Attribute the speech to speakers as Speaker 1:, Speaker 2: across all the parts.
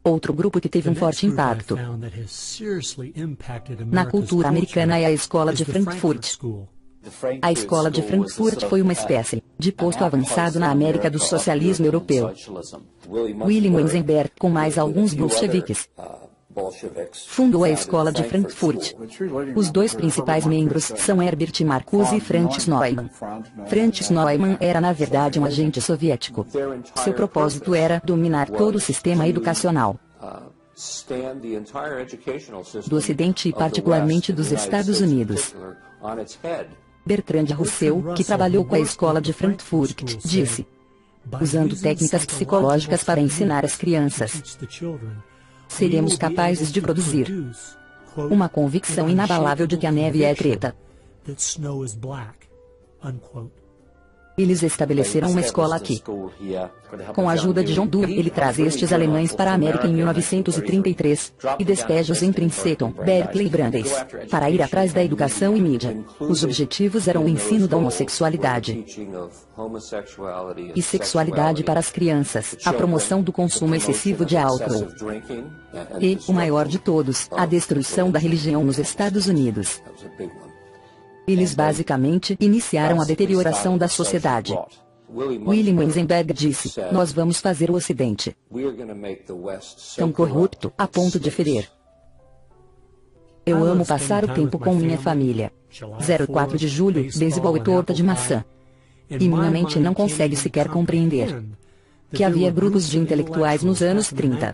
Speaker 1: Outro grupo que teve um forte impacto na cultura americana é a Escola de Frankfurt. A Escola de Frankfurt foi uma espécie de posto avançado na América do socialismo europeu. William Weinberg, com mais alguns bolcheviques, fundou a Escola de Frankfurt. Os dois principais membros são Herbert Marcuse e Franz Neumann. Franz Neumann era na verdade um agente soviético. Seu propósito era dominar todo o sistema educacional do Ocidente e particularmente dos Estados Unidos. Bertrand Russell, que trabalhou com a Escola de Frankfurt, disse: usando técnicas psicológicas para ensinar as crianças, seremos capazes de produzir uma convicção inabalável de que a neve é preta. Eles estabeleceram uma escola aqui. Com a ajuda de John Dewey, ele traz estes alemães para a América em 1933 e despeja-os em Princeton, Berkeley e Brandeis, para ir atrás da educação e mídia. Os objetivos eram o ensino da homossexualidade e sexualidade para as crianças, a promoção do consumo excessivo de álcool e, o maior de todos, a destruição da religião nos Estados Unidos. Eles basicamente iniciaram a deterioração da sociedade. William Weinberg disse: nós vamos fazer o Ocidente tão corrupto a ponto de ferir. Eu amo passar o tempo com minha família. 04 de julho, beisebol e torta de maçã. E minha mente não consegue sequer compreender que havia grupos de intelectuais nos anos 30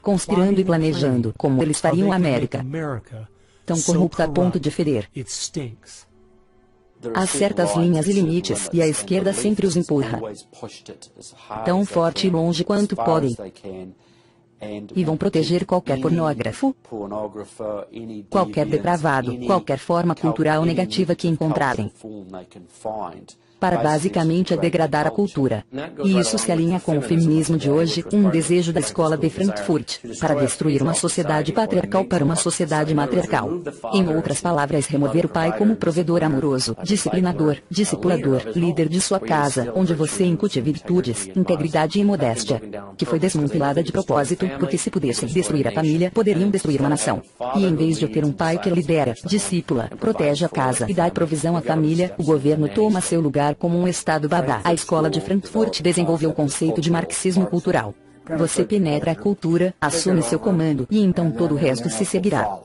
Speaker 1: conspirando e planejando como eles fariam a América tão corrupta a ponto de ferir. Há certas linhas e limites, e a esquerda sempre os empurra tão forte e longe quanto podem. E vão proteger qualquer pornógrafo, qualquer depravado, qualquer forma cultural negativa que encontrarem, para basicamente degradar a cultura. E isso se alinha com o feminismo de hoje, um desejo da Escola de Frankfurt, para destruir uma sociedade patriarcal para uma sociedade matriarcal. Em outras palavras, remover o pai como provedor amoroso, disciplinador, discipulador, líder de sua casa, onde você incute virtudes, integridade e modéstia, que foi desmantelada de propósito, porque se pudessem destruir a família, poderiam destruir uma nação. E em vez de ter um pai que lidera, discipula, protege a casa e dá provisão à família, o governo toma seu lugar como um Estado babá. A Escola de Frankfurt desenvolveu o conceito de marxismo cultural. Você penetra a cultura, assume seu comando, e então todo o resto se seguirá.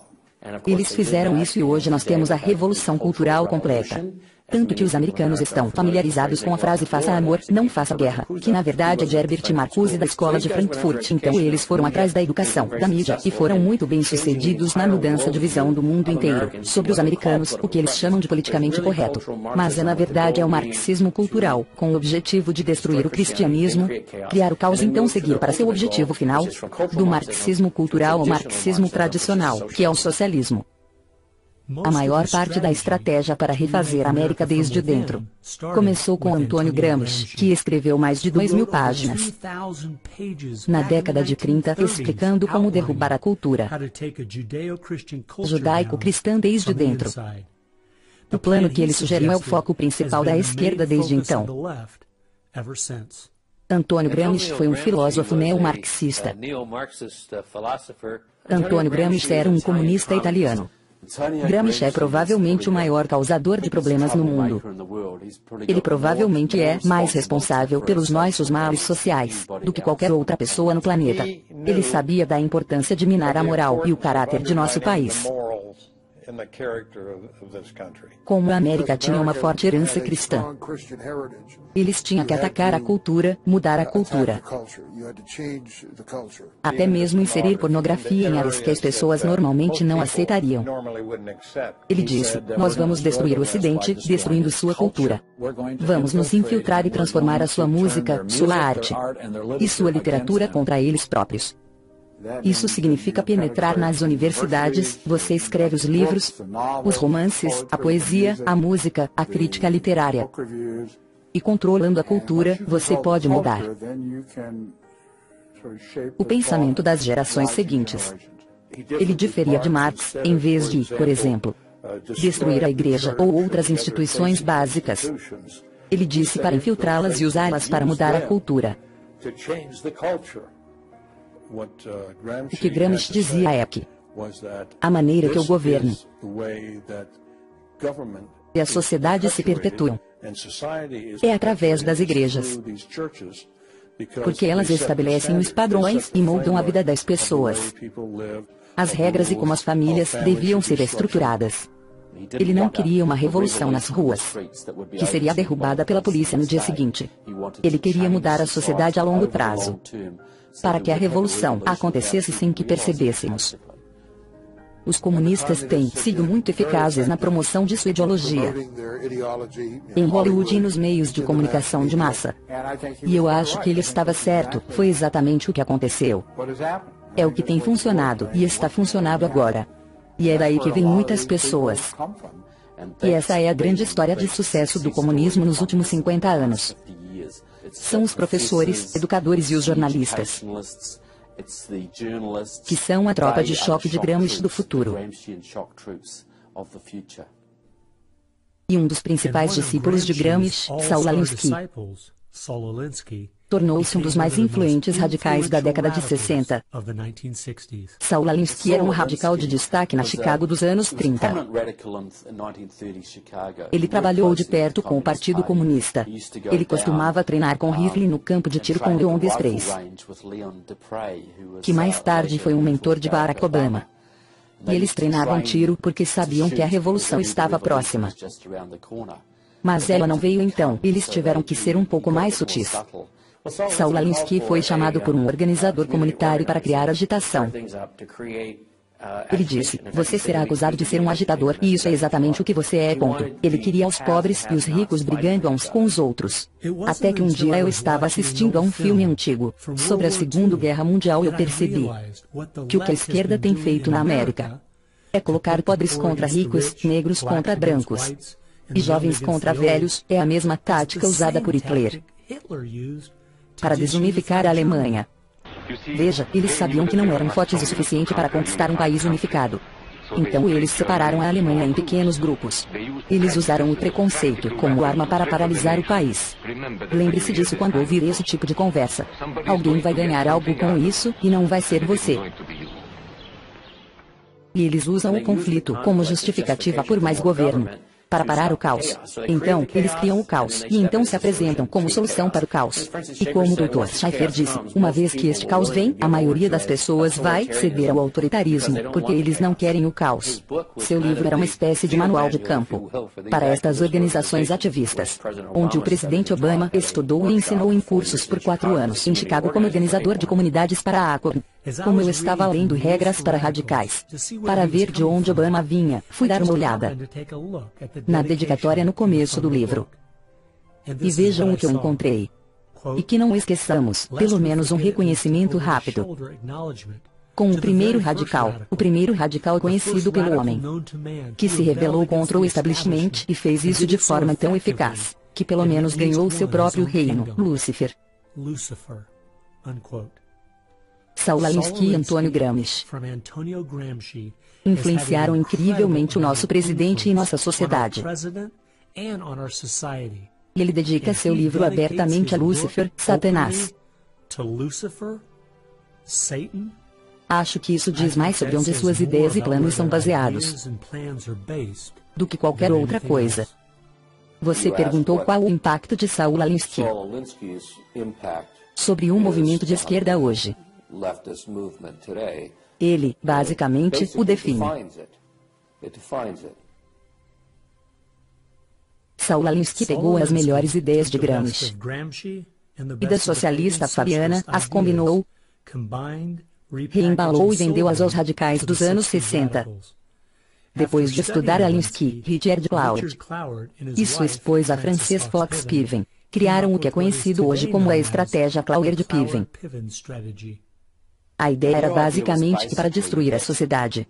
Speaker 1: Eles fizeram isso e hoje nós temos a revolução cultural completa. Tanto que os americanos estão familiarizados com a frase faça amor, não faça guerra, que na verdade é de Herbert Marcuse da Escola de Frankfurt. Então eles foram atrás da educação, da mídia, e foram muito bem sucedidos na mudança de visão do mundo inteiro, sobre os americanos, o que eles chamam de politicamente correto. Mas na verdade é o marxismo cultural, com o objetivo de destruir o cristianismo, criar o caos e então seguir para seu objetivo final, do marxismo cultural ao marxismo tradicional, que é o socialismo. A maior parte da estratégia para refazer a América desde dentro começou com Antônio Gramsci, que escreveu mais de 2.000 páginas na década de 30 explicando como derrubar a cultura judaico-cristã desde dentro. O plano que ele sugeriu é o foco principal da esquerda desde então. Antônio Gramsci foi um filósofo neo-marxista. Antônio Gramsci era um comunista italiano. Gramsci é provavelmente o maior causador de problemas no mundo. Ele provavelmente é mais responsável pelos nossos males sociais do que qualquer outra pessoa no planeta. Ele sabia da importância de minar a moral e o caráter de nosso país. Como a América tinha uma forte herança cristã, eles tinham que atacar a cultura, mudar a cultura. Até mesmo inserir pornografia em áreas que as pessoas normalmente não aceitariam. Ele disse: nós vamos destruir o Ocidente, destruindo sua cultura. Vamos nos infiltrar e transformar a sua música, sua arte e sua literatura contra eles próprios. Isso significa penetrar nas universidades, você escreve os livros, os romances, a poesia, a música, a crítica literária. E controlando a cultura, você pode mudar o pensamento das gerações seguintes. Ele diferia de Marx, em vez de, por exemplo, destruir a igreja ou outras instituições básicas. Ele disse para infiltrá-las e usá-las para mudar a cultura. O que Gramsci dizia é que a maneira que o governo e a sociedade se perpetuam é através das igrejas, porque elas estabelecem os padrões e moldam a vida das pessoas, as regras e como as famílias deviam ser estruturadas. Ele não queria uma revolução nas ruas, que seria derrubada pela polícia no dia seguinte. Ele queria mudar a sociedade a longo prazo, para que a revolução acontecesse sem que percebêssemos. Os comunistas têm sido muito eficazes na promoção de sua ideologia em Hollywood e nos meios de comunicação de massa. E eu acho que ele estava certo, foi exatamente o que aconteceu. É o que tem funcionado e está funcionando agora. E é daí que vêm muitas pessoas. E essa é a grande história de sucesso do comunismo nos últimos 50 anos. São os professores, educadores e os jornalistas, que são a tropa de choque de Gramsci do futuro. E um dos principais discípulos de Gramsci, Saul Alinsky, tornou-se um dos mais influentes radicais da década de 60. Saul Alinsky era um radical de destaque na Chicago dos anos 30. Ele trabalhou de perto com o Partido Comunista. Ele costumava treinar com Hitler no campo de tiro com Leon Desprez, que mais tarde foi um mentor de Barack Obama. E eles treinavam tiro porque sabiam que a revolução estava próxima. Mas ela não veio então, eles tiveram que ser um pouco mais sutis. Saul Alinsky foi chamado por um organizador comunitário para criar agitação. Ele disse, você será acusado de ser um agitador, e isso é exatamente o que você é, ponto. Ele queria os pobres e os ricos brigando uns com os outros. Até que um dia eu estava assistindo a um filme antigo, sobre a Segunda Guerra Mundial e eu percebi que o que a esquerda tem feito na América é colocar pobres contra ricos, negros contra brancos, e jovens contra velhos, é a mesma tática usada por Hitler para desunificar a Alemanha. Veja, eles sabiam que não eram fortes o suficiente para conquistar um país unificado. Então eles separaram a Alemanha em pequenos grupos. Eles usaram o preconceito como arma para paralisar o país. Lembre-se disso quando ouvir esse tipo de conversa. Alguém vai ganhar algo com isso, e não vai ser você. E eles usam o conflito como justificativa por mais governo, para parar o caos. Então, eles criam o caos, e então se apresentam como solução para o caos. E como o Dr. Schaeffer disse, uma vez que este caos vem, a maioria das pessoas vai ceder ao autoritarismo, porque eles não querem o caos. Seu livro era uma espécie de manual de campo para estas organizações ativistas, onde o presidente Obama estudou e ensinou em cursos por 4 anos em Chicago como organizador de comunidades para a ACOB. Como eu estava lendo regras para radicais, para ver de onde Obama vinha, fui dar uma olhada na dedicatória no começo do livro. E vejam o que eu encontrei. E que não esqueçamos, pelo menos um reconhecimento rápido com o primeiro radical conhecido pelo homem, que se rebelou contra o establishment e fez isso de forma tão eficaz, que pelo menos ganhou seu próprio reino, Lúcifer. Saul Alinsky e Antônio Gramsci influenciaram incrivelmente o nosso presidente e nossa sociedade. E ele dedica seu livro abertamente a Lúcifer, Satanás. Acho que isso diz mais sobre onde suas ideias e planos são baseados do que qualquer outra coisa. Você perguntou qual o impacto de Saul Alinsky sobre um movimento de esquerda hoje. Ele, basicamente, o define. Saul Alinsky pegou as melhores ideias de Gramsci e da socialista Fabiana, as combinou, reembalou e vendeu-as aos radicais dos anos 60. Depois de estudar Alinsky, Richard Cloud e sua esposa Frances Fox Piven criaram o que é conhecido hoje como a estratégia Cloward-Piven. A ideia era basicamente que para destruir a sociedade,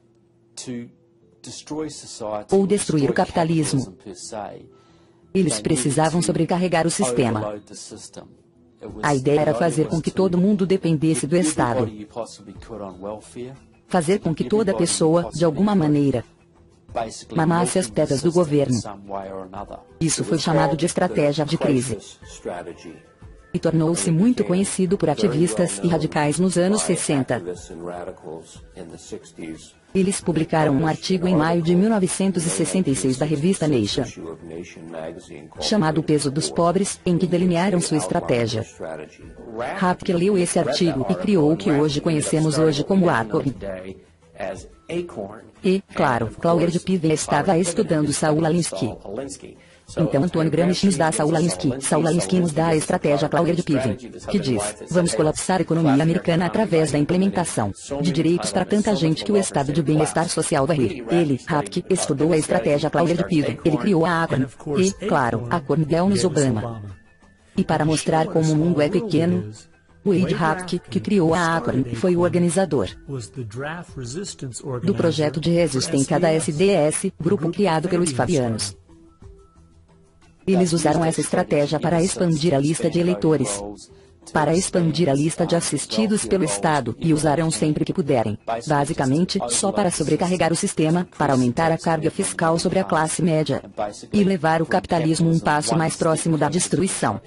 Speaker 1: ou destruir o capitalismo, eles precisavam sobrecarregar o sistema. A ideia era fazer com que todo mundo dependesse do Estado. Fazer com que toda pessoa, de alguma maneira, mamasse as tetas do governo. Isso foi chamado de estratégia de crise. e tornou-se muito conhecido por ativistas e radicais nos anos 60. Eles publicaram um artigo em maio de 1966 da revista Nation, chamado O Peso dos Pobres, em que delinearam sua estratégia. Rapke leu esse artigo e criou o que hoje conhecemos como Acorn. E, claro, Claude Piven estava estudando Saul Alinsky. Então Antônio Gramsci nos dá Saul Alinsky. Saul Alinsky nos dá a estratégia Claude Piven, que diz: vamos colapsar a economia americana através da implementação de direitos para tanta gente que o estado de bem-estar social vai rir. Ele, Rapke, estudou a estratégia Claude Piven. Ele criou a Acorn. E, claro, Acorn deu-nos Obama. E para mostrar como o mundo é pequeno, Wade Rapke, que criou a Acorn, foi o organizador do projeto de resistência da SDS, grupo criado pelos Fabianos. Eles usaram essa estratégia para expandir a lista de eleitores, para expandir a lista de assistidos pelo Estado, e usarão sempre que puderem, basicamente, só para sobrecarregar o sistema, para aumentar a carga fiscal sobre a classe média e levar o capitalismo um passo mais próximo da destruição.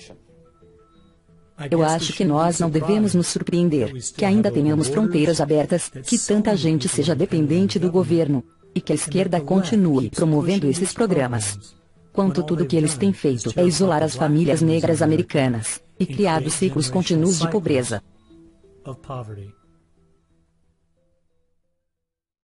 Speaker 1: Eu acho que nós não devemos nos surpreender que ainda tenhamos fronteiras abertas, que tanta gente seja dependente do governo, e que a esquerda continue promovendo esses programas. Quanto tudo que eles têm feito é isolar as famílias negras americanas e criado ciclos contínuos de pobreza.